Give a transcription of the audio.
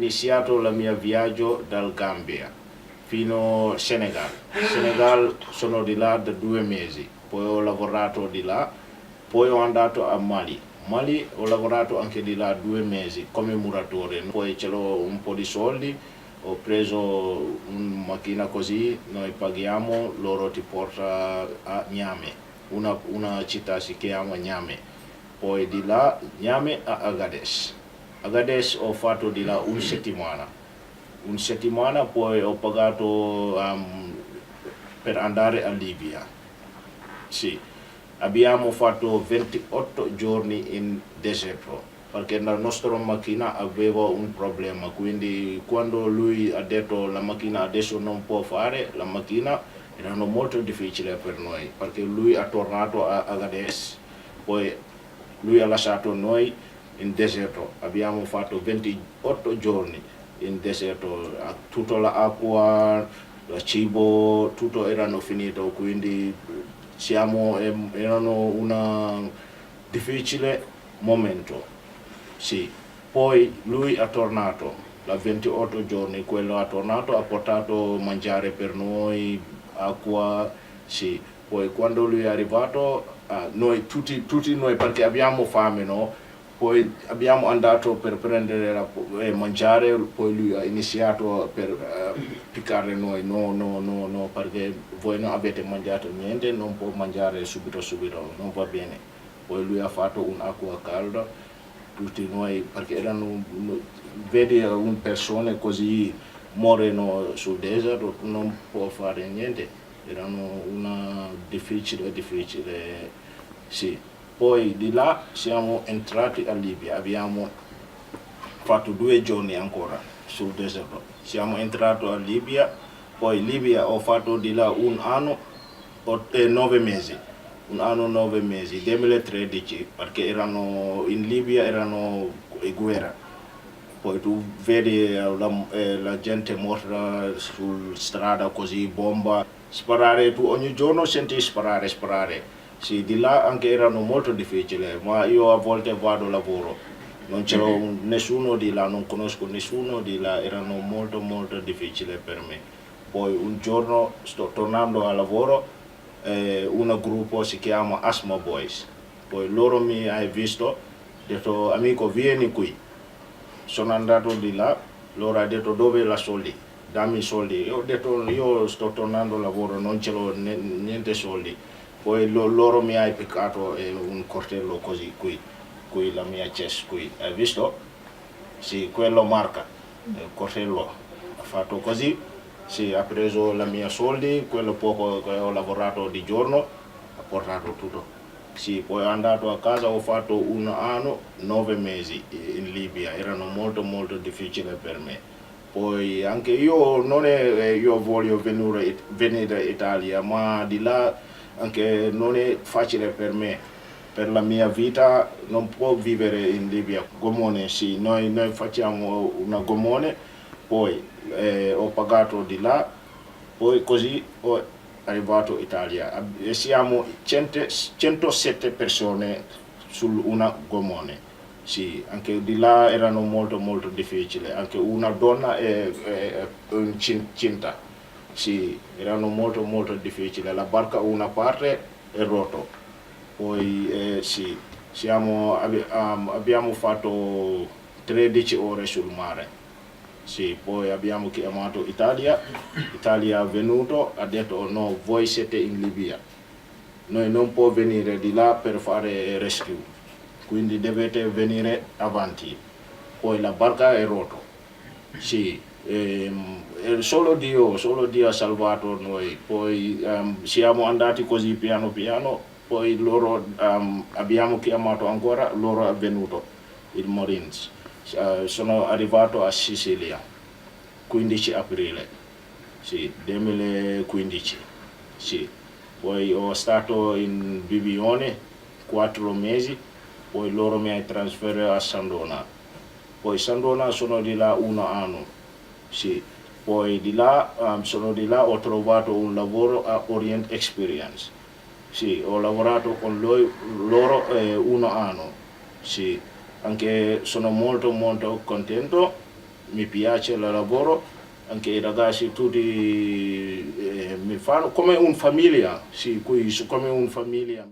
iniziato il mio viaggio dal Gambia fino a Senegal. Senegal sono di là da 2 mesi, poi ho lavorato di là, poi ho andato a Mali. Mali ho lavorato anche di là 2 mesi come muratore, poi ce l'ho un po' di soldi, ho preso una macchina così, noi paghiamo, loro ti porta a Niamey, una città si chiama Niamey, poi di là Niamey a Agadez. Agadez ho fatto di là una settimana poi ho pagato per andare a Libia. Sì, abbiamo fatto 28 giorni in deserto perché la nostra macchina aveva un problema, quindi quando lui ha detto la macchina adesso non può fare, la macchina erano molto difficile per noi perché lui è tornato a Agadez, poi lui ha lasciato noi in deserto, abbiamo fatto 28 giorni in deserto, tutta l'acqua, il cibo, tutto erano finito, quindi erano un difficile momento. Sì. Poi lui è tornato, da 28 giorni, quello è tornato, ha portato mangiare per noi, acqua, sì. Poi quando lui è arrivato, noi tutti noi, perché abbiamo fame, no? Poi abbiamo andato per prendere mangiare, poi lui ha iniziato per piccare noi, no, perché voi non avete mangiato niente, non può mangiare subito, non va bene. Poi lui ha fatto un'acqua calda, tutti noi, perché vedi una persona così muoiono sul deserto, non può fare niente, erano una difficile, sì. Poi di là siamo entrati a Libia, abbiamo fatto 2 giorni ancora sul deserto. Siamo entrati a Libia, poi Libia ho fatto di là 1 anno e 9 mesi. 1 anno e 9 mesi, 2013, perché in Libia erano guerra. Poi tu vedi la gente morta sulla strada così, bomba, sparare, tu ogni giorno senti sparare. Sì, di là anche erano molto difficili, ma io a volte vado a lavoro, non c'ero nessuno di là, non conosco nessuno di là, erano molto difficili per me. Poi un giorno sto tornando a lavoro, un gruppo si chiama Asthma Boys, poi loro mi hanno visto, ho detto amico vieni qui, sono andato di là, loro hanno detto dove la soldi, dammi i soldi, io ho detto io sto tornando a lavoro, non c'ho niente soldi. Poi loro mi hanno piccato un coltello così qui la mia chest qui, hai visto? Sì, quello marca, il coltello ha fatto così, sì, ha preso la mia soldi, quello poco che ho lavorato di giorno, ha portato tutto. Sì, poi andato a casa ho fatto 1 anno, 9 mesi in Libia, erano molto difficili per me. Poi anche io non è io voglio venire in Italia, ma di là anche non è facile per me, per la mia vita non può vivere in Libia. Gomone, sì, noi facciamo una gomone, poi ho pagato di là, poi così ho arrivato in Italia. Siamo 107 persone su una gomone. Sì, anche di là erano molto difficili, anche una donna è incinta. Sì, erano molto difficili, la barca una parte è rotto, poi sì, abbiamo fatto 13 ore sul mare, sì, poi abbiamo chiamato Italia è venuto, ha detto no, voi siete in Libia, noi non può venire di là per fare rescue, quindi dovete venire avanti, poi la barca è rotto, sì. Solo Dio ha salvato noi, poi siamo andati così piano, poi loro abbiamo chiamato ancora, loro è venuto, il Marines. Sono arrivato a Sicilia, 15 aprile, sì, 2015, sì. Poi ho stato in Bibione 4 mesi, poi loro mi hanno trasferito a Sandona, poi Sandona sono di là 1 anno. Sì, poi di là, sono di là, ho trovato un lavoro a Orient Experience. Sì, ho lavorato con loro 1 anno. Sì, anche sono molto contento. mi piace il lavoro, anche i ragazzi tutti mi fanno come un famiglia, sì, qui come un famiglia.